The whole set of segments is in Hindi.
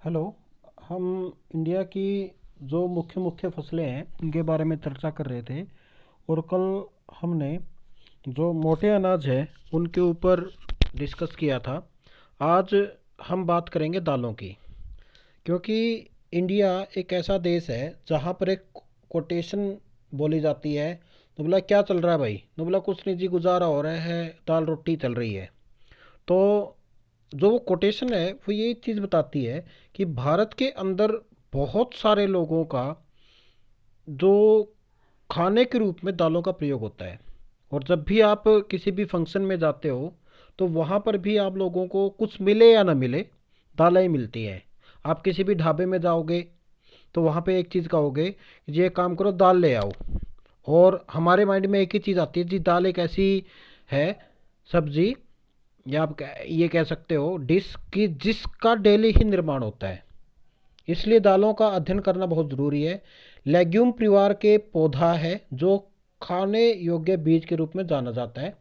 हेलो। हम इंडिया की जो मुख्य मुख्य फसलें हैं इनके बारे में चर्चा कर रहे थे। और कल हमने जो मोटे अनाज है उनके ऊपर डिस्कस किया था। आज हम बात करेंगे दालों की, क्योंकि इंडिया एक ऐसा देश है जहाँ पर एक कोटेशन बोली जाती है। तो बोला क्या चल रहा है भाई, तो बोला कुछ नहीं जी, गुजारा हो रहा है, दाल रोटी चल रही है। तो जो वो कोटेशन है वो ये चीज़ बताती है कि भारत के अंदर बहुत सारे लोगों का जो खाने के रूप में दालों का प्रयोग होता है। और जब भी आप किसी भी फंक्शन में जाते हो तो वहाँ पर भी आप लोगों को कुछ मिले या ना मिले, दालें ही मिलती हैं। आप किसी भी ढाबे में जाओगे तो वहाँ पे एक चीज़ कहोगे कि ये काम करो, दाल ले आओ। और हमारे माइंड में एक ही चीज़ आती है जी, दाल एक ऐसी है सब्जी, या आप ये कह सकते हो डिश की जिसका डेली ही निर्माण होता है। इसलिए दालों का अध्ययन करना बहुत ज़रूरी है। लेग्यूम परिवार के पौधा है जो खाने योग्य बीज के रूप में जाना जाता है।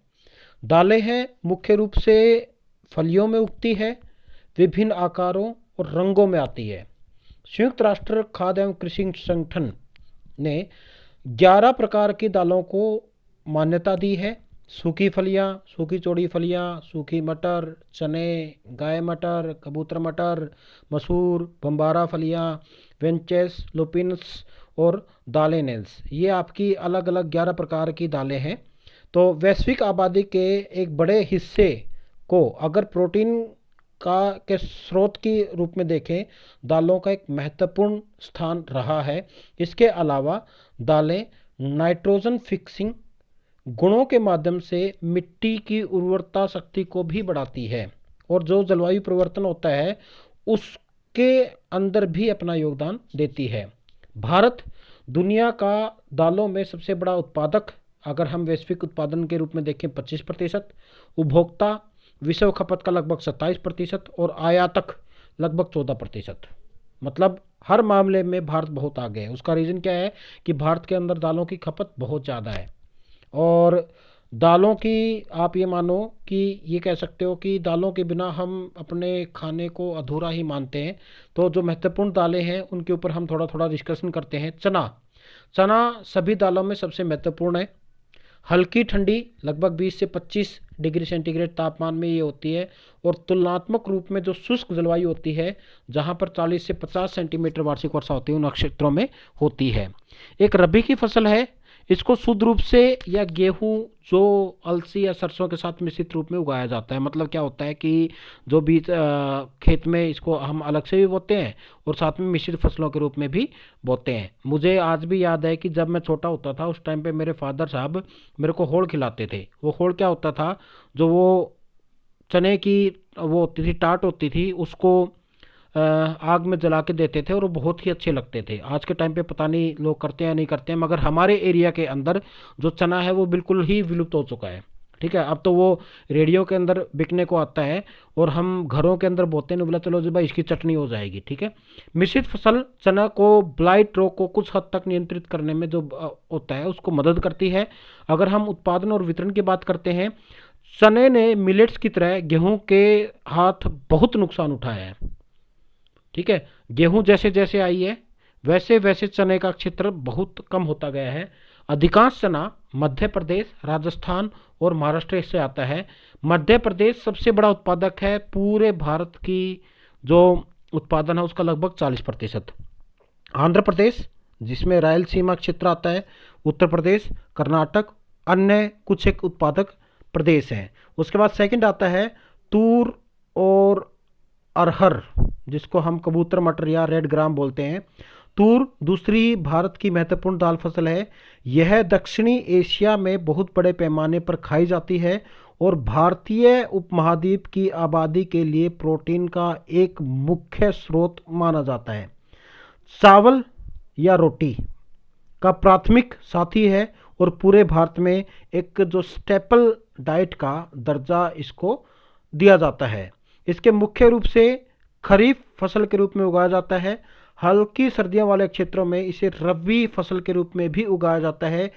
दालें हैं मुख्य रूप से फलियों में उगती है, विभिन्न आकारों और रंगों में आती है। संयुक्त राष्ट्र खाद्य एवं कृषि संगठन ने 11 प्रकार की दालों को मान्यता दी है। सूखी फलियाँ, सूखी चौड़ी फलियाँ, सूखी मटर, चने, गाय मटर, कबूतर मटर, मसूर, बम्बारा फलियाँ, वेंचेस, लुपिन्स और दालेनेल्स, ये आपकी अलग अलग 11 प्रकार की दालें हैं। तो वैश्विक आबादी के एक बड़े हिस्से को अगर प्रोटीन का के स्रोत के रूप में देखें, दालों का एक महत्वपूर्ण स्थान रहा है। इसके अलावा दालें नाइट्रोजन फिक्सिंग गुणों के माध्यम से मिट्टी की उर्वरता शक्ति को भी बढ़ाती है। और जो जलवायु परिवर्तन होता है उसके अंदर भी अपना योगदान देती है। भारत दुनिया का दालों में सबसे बड़ा उत्पादक, अगर हम वैश्विक उत्पादन के रूप में देखें 25%, उपभोक्ता विश्व खपत का लगभग 27% और आयातक लगभग 14%। मतलब हर मामले में भारत बहुत आगे है। उसका रीज़न क्या है कि भारत के अंदर दालों की खपत बहुत ज़्यादा है। और दालों की आप ये मानो कि ये कह सकते हो कि दालों के बिना हम अपने खाने को अधूरा ही मानते हैं। तो जो महत्वपूर्ण दालें हैं उनके ऊपर हम थोड़ा थोड़ा डिस्कशन करते हैं। चना, चना सभी दालों में सबसे महत्वपूर्ण है। हल्की ठंडी लगभग 20 से 25 डिग्री सेंटीग्रेड तापमान में ये होती है। और तुलनात्मक रूप में जो शुष्क जलवायु होती है जहाँ पर 40 से 50 सेंटीमीटर वार्षिक वर्षा होती है उन क्षेत्रों में होती है। एक रबी की फसल है। इसको शुद्ध रूप से या गेहूं, जो अलसी या सरसों के साथ मिश्रित रूप में उगाया जाता है। मतलब क्या होता है कि जो बीज खेत में इसको हम अलग से भी बोते हैं और साथ में मिश्रित फसलों के रूप में भी बोते हैं। मुझे आज भी याद है कि जब मैं छोटा होता था उस टाइम पे मेरे फादर साहब मेरे को होड़ खिलाते थे। वो होड़ क्या होता था, जो वो चने की वो होती थी, टाट होती थी, उसको आग में जला के देते थे और वो बहुत ही अच्छे लगते थे। आज के टाइम पे पता नहीं लोग करते हैं या नहीं करते हैं, मगर हमारे एरिया के अंदर जो चना है वो बिल्कुल ही विलुप्त हो चुका है। ठीक है, अब तो वो रेडियो के अंदर बिकने को आता है और हम घरों के अंदर बोते हैं। बोला चलो जी भाई इसकी चटनी हो जाएगी। ठीक है। मिश्रित फसल चना को ब्लाइट रोग को कुछ हद तक नियंत्रित करने में जो होता है उसको मदद करती है। अगर हम उत्पादन और वितरण की बात करते हैं, चने ने मिलेट्स की तरह गेहूं के हाथ बहुत नुकसान उठाया है। ठीक है। गेहूं जैसे जैसे आई है वैसे वैसे चने का क्षेत्र बहुत कम होता गया है। अधिकांश चना मध्य प्रदेश, राजस्थान और महाराष्ट्र से आता है। मध्य प्रदेश सबसे बड़ा उत्पादक है। पूरे भारत की जो उत्पादन है उसका लगभग 40%। आंध्र प्रदेश, जिसमें रायलसीमा क्षेत्र आता है, उत्तर प्रदेश, कर्नाटक, अन्य कुछ एक उत्पादक प्रदेश हैं। उसके बाद सेकंड आता है तूर और अरहर, जिसको हम कबूतर मटर या रेड ग्राम बोलते हैं। तूर दूसरी भारत की महत्वपूर्ण दाल फसल है। यह दक्षिणी एशिया में बहुत बड़े पैमाने पर खाई जाती है और भारतीय उपमहाद्वीप की आबादी के लिए प्रोटीन का एक मुख्य स्रोत माना जाता है। चावल या रोटी का प्राथमिक साथी है और पूरे भारत में एक जो स्टेपल डाइट का दर्जा इसको दिया जाता है। इसके मुख्य रूप से खरीफ फसल के रूप में उगाया जाता है। हल्की सर्दियों वाले क्षेत्रों में इसे रबी फसल के रूप में भी उगाया जाता है।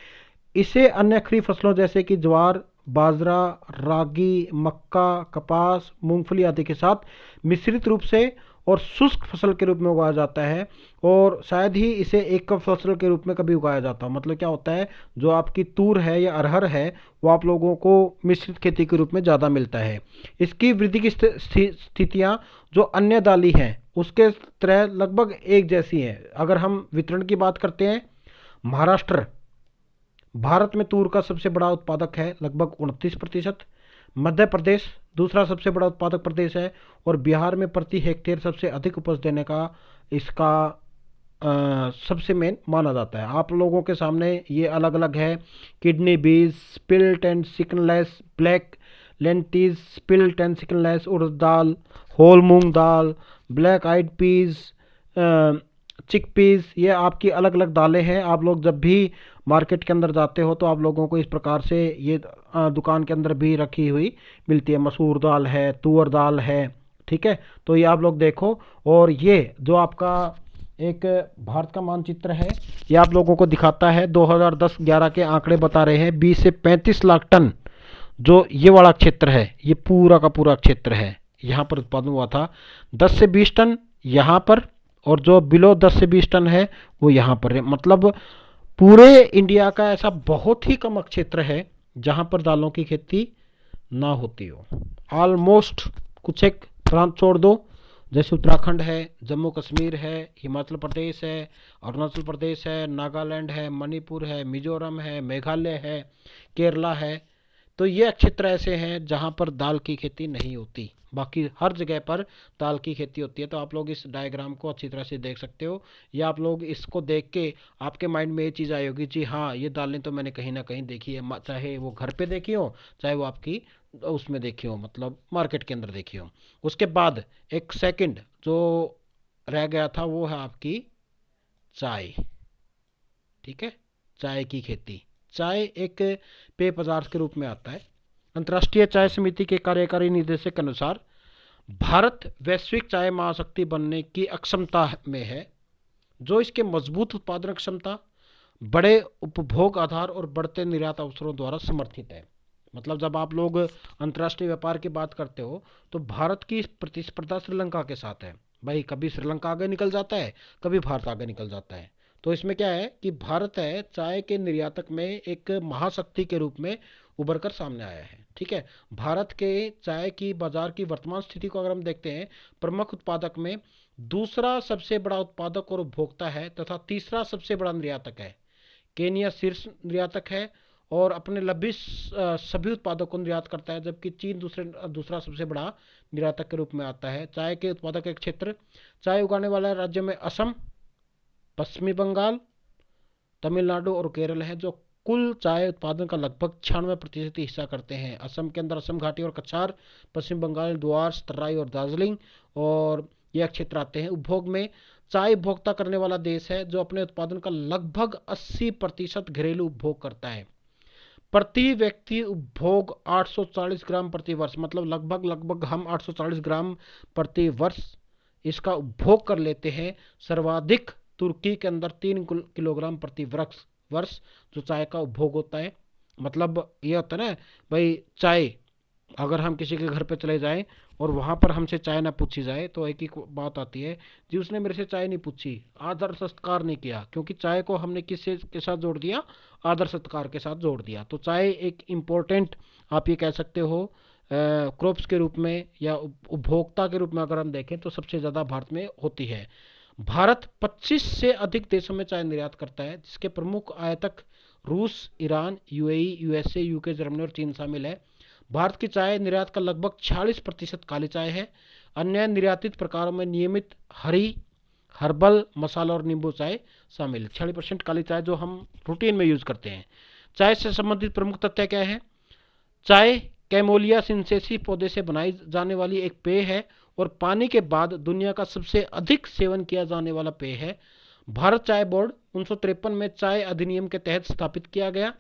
इसे अन्य खरीफ फसलों जैसे कि ज्वार, बाजरा, रागी, मक्का, कपास, मूंगफली आदि के साथ मिश्रित रूप से और शुष्क फसल के रूप में उगाया जाता है, और शायद ही इसे एक फसल के रूप में कभी उगाया जाता हो। मतलब क्या होता है, जो आपकी तूर है या अरहर है वो आप लोगों को मिश्रित खेती के रूप में ज़्यादा मिलता है। इसकी वृद्धि की स्थितियाँ जो अन्य दाली हैं उसके तरह लगभग एक जैसी हैं। अगर हम वितरण की बात करते हैं, महाराष्ट्र भारत में तूर का सबसे बड़ा उत्पादक है, लगभग 29%। मध्य प्रदेश दूसरा सबसे बड़ा उत्पादक प्रदेश है, और बिहार में प्रति हेक्टेयर सबसे अधिक उपज देने का इसका सबसे मेन माना जाता है। आप लोगों के सामने ये अलग अलग है: किडनी बीज, split and skinless black lentils, split and skinless urad dal, whole moong dal, black eyed peas, chickpeas, ये आपकी अलग अलग दालें हैं। आप लोग जब भी मार्केट के अंदर जाते हो तो आप लोगों को इस प्रकार से ये दुकान के अंदर भी रखी हुई मिलती है। मसूर दाल है, तुअर दाल है, ठीक है। तो ये आप लोग देखो, और ये जो आपका एक भारत का मानचित्र है ये आप लोगों को दिखाता है। 2010-11 के आंकड़े बता रहे हैं 20 से 35 लाख टन जो ये वाला क्षेत्र है, ये पूरा का पूरा क्षेत्र है, यहाँ पर उत्पादन हुआ था। 10 से 20 टन यहाँ पर, और जो बिलो 10 से 20 टन है वो यहाँ पर है। मतलब पूरे इंडिया का ऐसा बहुत ही कम क्षेत्र है जहाँ पर दालों की खेती ना होती हो। ऑलमोस्ट कुछ एक प्रांत छोड़ दो, जैसे उत्तराखंड है, जम्मू कश्मीर है, हिमाचल प्रदेश है, अरुणाचल प्रदेश है, नागालैंड है, मणिपुर है, मिजोरम है, मेघालय है, केरला है, तो ये क्षेत्र ऐसे हैं जहाँ पर दाल की खेती नहीं होती। बाकी हर जगह पर दाल की खेती होती है। तो आप लोग इस डायग्राम को अच्छी तरह से देख सकते हो, या आप लोग इसको देख के आपके माइंड में ये चीज़ आई होगी जी हाँ ये दालें तो मैंने कहीं ना कहीं देखी है, चाहे वो घर पे देखी हो, चाहे वो आपकी उसमें देखी हो, मतलब मार्केट के अंदर देखी हो। उसके बाद एक सेकंड जो रह गया था वो है आपकी चाय, ठीक है, चाय की खेती। चाय एक पेय पदार्थ के रूप में आता है। अंतर्राष्ट्रीय चाय समिति के कार्यकारी निर्देशक के अनुसार भारत वैश्विक चाय महाशक्ति बनने की अक्षमता में है, जो इसके मजबूत उत्पादन क्षमता, बड़े उपभोग आधार और बढ़ते निर्यात अवसरों द्वारा समर्थित है। मतलब जब आप लोग अंतर्राष्ट्रीय व्यापार की बात करते हो तो भारत की प्रतिस्पर्धा श्रीलंका के साथ है। भाई कभी श्रीलंका आगे निकल जाता है, कभी भारत आगे निकल जाता है। तो इसमें क्या है कि भारत है चाय के निर्यातक में एक महाशक्ति के रूप में उभर कर सामने आया है, ठीक है। भारत के चाय की बाजार की वर्तमान स्थिति को अगर हम देखते हैं, प्रमुख उत्पादक में दूसरा सबसे बड़ा उत्पादक और उपभोक्ता है तथा तीसरा सबसे बड़ा निर्यातक है। केनिया शीर्ष निर्यातक है और अपने लगभग सभी उत्पादों को निर्यात करता है, जबकि चीन दूसरा सबसे बड़ा निर्यातक के रूप में आता है। चाय के उत्पादक के क्षेत्र, चाय उगाने वाले राज्यों में असम, पश्चिमी बंगाल, तमिलनाडु और केरल है, जो कुल चाय उत्पादन का लगभग 96% हिस्सा करते हैं। असम के अंदर असम घाटी और कछार, पश्चिम बंगाल द्वास, तराई और दार्जिलिंग, और यह क्षेत्र आते हैं। उपभोग में चाय उपभोक्ता करने वाला देश है जो अपने उत्पादन का लगभग 80% घरेलू उपभोग करता है। प्रति व्यक्ति उपभोग 840 ग्राम प्रति वर्ष, मतलब लगभग हम 840 ग्राम प्रति वर्ष इसका उपभोग कर लेते हैं। सर्वाधिक तुर्की के अंदर 3 किलोग्राम प्रति वर्ष जो चाय का उपभोग होता है। मतलब ये होता है ना भाई, चाय अगर हम किसी के घर पे चले जाएं और वहाँ पर हमसे चाय ना पूछी जाए तो एक ही बात आती है जी उसने मेरे से चाय नहीं पूछी, आदर सत्कार नहीं किया, क्योंकि चाय को हमने किससे के साथ जोड़ दिया, आदर सत्कार के साथ जोड़ दिया। तो चाय एक इम्पोर्टेंट आप ये कह सकते हो क्रॉप्स के रूप में या उपभोक्ता के रूप में अगर हम देखें तो सबसे ज़्यादा भारत में होती है। भारत 25 से अधिक देशों में चाय निर्यात करता है, जिसके प्रमुख आयातक रूस, Iran, UAE, USA, UK, Germany और चीन शामिल है। भारत की चाय निर्यात का लगभग 46% काली चाय है। अन्य निर्यातित प्रकारों में नियमित हरी, हर्बल, मसाला और नींबू चाय शामिल है। 46% काली चाय जो हम रूटीन में यूज करते हैं। चाय से संबंधित प्रमुख तथ्य क्या है? चाय कैमोलिया सिंसेसी पौधे से बनाई जाने वाली एक पेय है और पानी के बाद दुनिया का सबसे अधिक सेवन किया जाने वाला पेय है। भारत चाय बोर्ड 1953 में चाय अधिनियम के तहत स्थापित किया गया।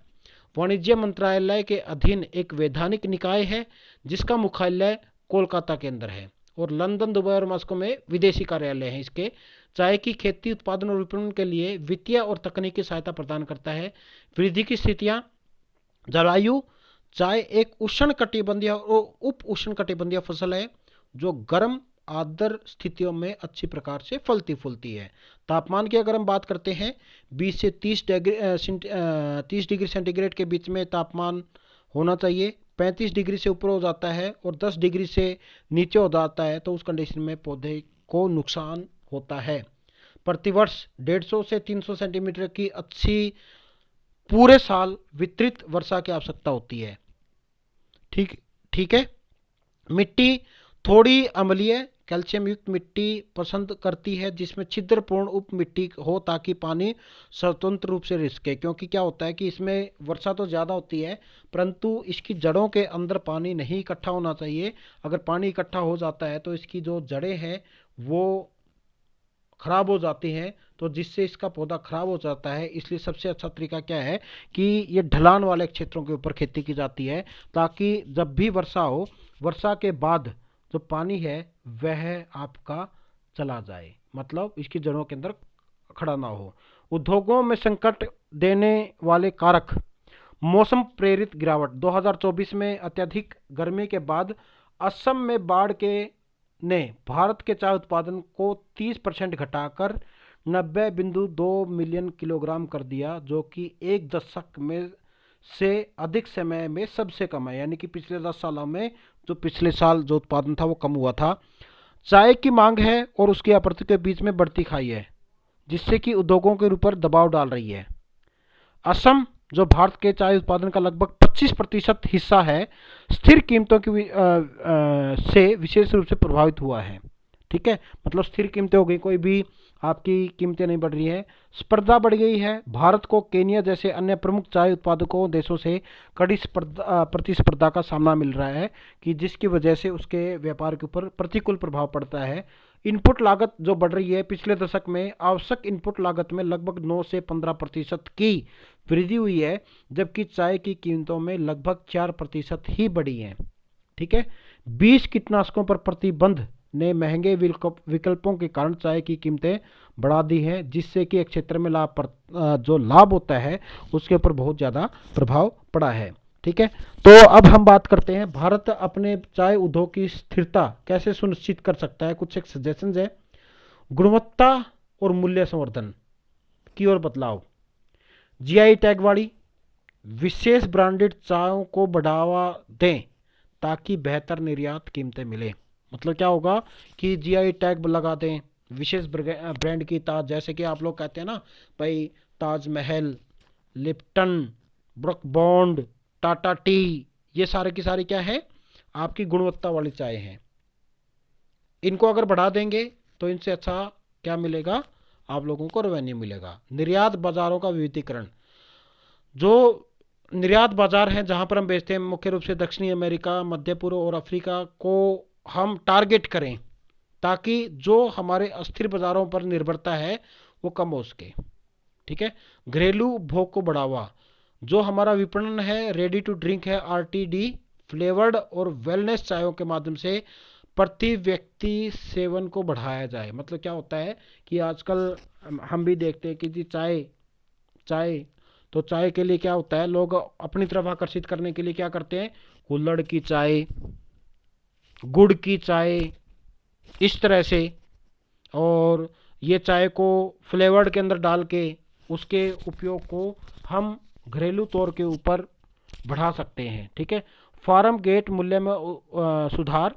वाणिज्य मंत्रालय के अधीन एक वैधानिक निकाय है जिसका मुख्यालय कोलकाता के अंदर है, और लंदन, दुबई और मॉस्को में विदेशी कार्यालय हैं इसके। चाय की खेती, उत्पादन और विपणन के लिए वित्तीय और तकनीकी सहायता प्रदान करता है। वृद्धि की स्थितियाँ, जलवायु, चाय एक उष्णकटिबंधीय और उप उष्णकटिबंधीय फसल है जो गर्म आर्द्र स्थितियों में अच्छी प्रकार से फलती फूलती है। तापमान की अगर हम बात करते हैं, 20 से 30 डिग्री सेंटीग्रेड के बीच में तापमान होना चाहिए। 35 डिग्री से ऊपर हो जाता है और 10 डिग्री से नीचे हो जाता है तो उस कंडीशन में पौधे को नुकसान होता है। प्रतिवर्ष 150 से 300 सेंटीमीटर की अच्छी पूरे साल वितरित वर्षा की आवश्यकता होती है। ठीक ठीक है। मिट्टी थोड़ी अम्लीय कैल्शियम युक्त मिट्टी पसंद करती है जिसमें छिद्रपूर्ण उप मिट्टी हो ताकि पानी स्वतंत्र रूप से रिसके, क्योंकि क्या होता है कि इसमें वर्षा तो ज़्यादा होती है परंतु इसकी जड़ों के अंदर पानी नहीं इकट्ठा होना चाहिए। अगर पानी इकट्ठा हो जाता है तो इसकी जो जड़ें हैं वो खराब हो जाती हैं, तो जिससे इसका पौधा खराब हो जाता है। इसलिए सबसे अच्छा तरीका क्या है कि ये ढलान वाले क्षेत्रों के ऊपर खेती की जाती है ताकि जब भी वर्षा हो, वर्षा के बाद जो पानी है वह आपका चला जाए, मतलब इसकी जड़ों के अंदर खड़ा ना हो। उद्योगों में संकट देने वाले कारक, मौसम प्रेरित गिरावट, 2024 में अत्यधिक गर्मी के बाद असम में बाढ़ के ने भारत के चाय उत्पादन को 30% घटाकर 90.2 मिलियन किलोग्राम कर दिया, जो कि एक दशक में से अधिक समय में सबसे कम है। यानी कि पिछले 10 सालों में जो पिछले साल जो उत्पादन था वो कम हुआ था। चाय की मांग है और उसकी आपूर्ति के बीच में बढ़ती खाई है जिससे कि उद्योगों के ऊपर दबाव डाल रही है। असम जो भारत के चाय उत्पादन का लगभग 25% हिस्सा है, स्थिर कीमतों की से विशेष रूप से प्रभावित हुआ है। ठीक है, मतलब स्थिर कीमतें हो गई, कोई भी आपकी कीमतें नहीं बढ़ रही है। स्पर्धा बढ़ गई है, भारत को केनिया जैसे अन्य प्रमुख चाय उत्पादकों देशों से कड़ी प्रतिस्पर्धा का सामना मिल रहा है कि जिसकी वजह से उसके व्यापार के ऊपर प्रतिकूल प्रभाव पड़ता है। इनपुट लागत जो बढ़ रही है, पिछले दशक में आवश्यक इनपुट लागत में लगभग 9 से 15% की वृद्धि हुई है, जबकि चाय की कीमतों में लगभग 4% ही बढ़ी है। ठीक है, 20 कीटनाशकों पर प्रतिबंध ने महंगे विकल्पों के कारण चाय की कीमतें बढ़ा दी हैं, जिससे कि एक क्षेत्र में जो लाभ होता है उसके ऊपर बहुत ज़्यादा प्रभाव पड़ा है। ठीक है, तो अब हम बात करते हैं भारत अपने चाय उद्योग की स्थिरता कैसे सुनिश्चित कर सकता है। कुछ एक सजेशंस है। गुणवत्ता और मूल्य संवर्धन की ओर बदलाव, जीआई टैग वाली विशेष ब्रांडेड चायों को बढ़ावा दें ताकि बेहतर निर्यात कीमतें मिले। मतलब क्या होगा कि जीआई टैग लगा दें विशेष ब्रांड की ताज, जैसे कि आप लोग कहते हैं ना भाई, Taj Mahal, Lipton, book bond, Tata T, ये सारे की सारी क्या है आपकी गुणवत्ता वाली चाय हैं। इनको अगर बढ़ा देंगे तो इनसे अच्छा क्या मिलेगा, आप लोगों को रेवेन्यू मिलेगा। निर्यात बाजारों का विविधीकरण, जो निर्यात बाजार हैं जहां पर हम बेचते हैं मुख्य रूप से दक्षिणी अमेरिका, मध्य पूर्व और अफ्रीका को हम टारगेट करें ताकि जो हमारे अस्थिर बाजारों पर निर्भरता है वो कम हो सके। ठीक है, घरेलू उपभोग को बढ़ावा, जो हमारा विपणन है रेडी टू ड्रिंक है, आरटीडी, फ्लेवर्ड और वेलनेस चायों के माध्यम से प्रति व्यक्ति सेवन को बढ़ाया जाए। मतलब क्या होता है कि आजकल हम भी देखते हैं कि जी चाय चाय तो चाय के लिए क्या होता है, लोग अपनी तरफ आकर्षित करने के लिए क्या करते हैं, कुल्हड़ की चाय, गुड़ की चाय, इस तरह से, और ये चाय को फ्लेवर्ड के अंदर डाल के उसके उपयोग को हम घरेलू तौर के ऊपर बढ़ा सकते हैं। ठीक है, फार्म गेट मूल्य में सुधार,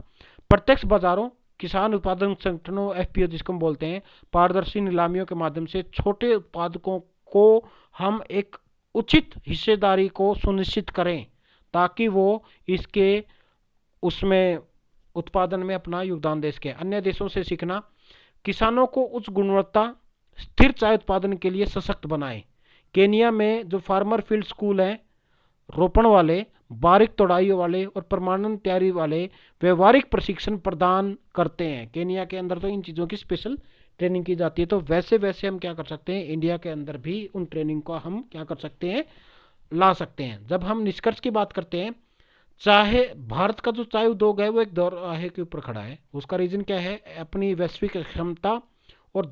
प्रत्यक्ष बाजारों, किसान उत्पादन संगठनों एफपीओ जिसको हम बोलते हैं, पारदर्शी नीलामियों के माध्यम से छोटे उत्पादकों को हम एक उचित हिस्सेदारी को सुनिश्चित करें ताकि वो इसके उसमें उत्पादन में अपना योगदान दे सके। अन्य देशों से सीखना, किसानों को उच्च गुणवत्ता स्थिर चाय उत्पादन के लिए सशक्त बनाएं। केनिया में जो फार्मर फील्ड स्कूल हैं, रोपण वाले, बारीक तोड़ाई वाले और प्रमाणन तैयारी वाले व्यवहारिक प्रशिक्षण प्रदान करते हैं। केनिया के अंदर तो इन चीज़ों की स्पेशल ट्रेनिंग की जाती है। तो वैसे वैसे हम क्या कर सकते हैं, इंडिया के अंदर भी उन ट्रेनिंग को हम क्या कर सकते हैं, ला सकते हैं। जब हम निष्कर्ष की बात करते हैं, चाहे भारत का जो चाय उद्योग है वो एक दोराहे के ऊपर खड़ा है। उसका रीजन क्या है, अपनी वैश्विक क्षमता और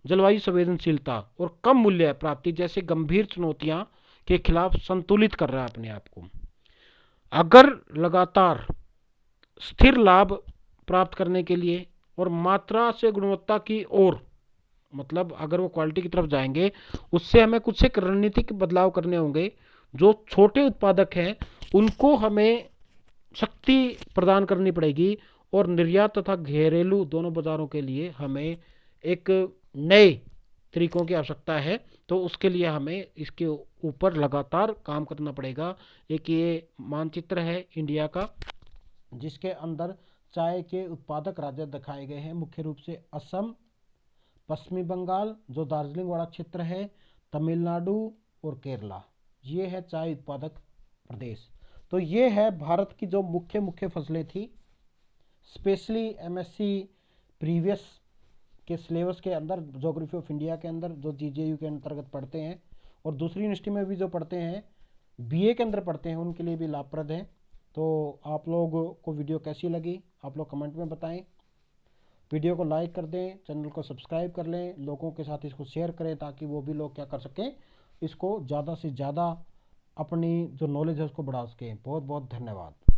जलवायु संवेदनशीलता और कम मूल्य प्राप्ति जैसे गंभीर चुनौतियां के खिलाफ संतुलित कर रहा है अपने आप को। अगर लगातार स्थिर लाभ प्राप्त करने के लिए और मात्रा से गुणवत्ता की ओर, मतलब अगर वो क्वालिटी की तरफ जाएंगे, उससे हमें कुछ एक रणनीतिक बदलाव करने होंगे। जो छोटे उत्पादक हैं उनको हमें शक्ति प्रदान करनी पड़ेगी और निर्यात तथा घरेलू दोनों बाजारों के लिए हमें एक नए तरीकों की आवश्यकता है। तो उसके लिए हमें इसके ऊपर लगातार काम करना पड़ेगा। एक ये मानचित्र है इंडिया का, जिसके अंदर चाय के उत्पादक राज्य दिखाए गए हैं, मुख्य रूप से असम, पश्चिमी बंगाल जो दार्जिलिंग वाला क्षेत्र है, तमिलनाडु और केरला, ये है चाय उत्पादक प्रदेश। तो ये है भारत की जो मुख्य मुख्य फसलें थी, स्पेशली एमएससी प्रीवियस के सिलेबस के अंदर, ज्योग्राफी ऑफ इंडिया के अंदर जो जीजेयू के अंतर्गत पढ़ते हैं, और दूसरी यूनिवर्सिटी में भी जो पढ़ते हैं, बीए के अंदर पढ़ते हैं, उनके लिए भी लाभप्रद है। तो आप लोग को वीडियो कैसी लगी आप लोग कमेंट में बताएं। वीडियो को लाइक कर दें, चैनल को सब्सक्राइब कर लें, लोगों के साथ इसको शेयर करें ताकि वो भी लोग क्या कर सकें, इसको ज़्यादा से ज़्यादा अपनी जो नॉलेज है उसको बढ़ा सकें। बहुत बहुत धन्यवाद।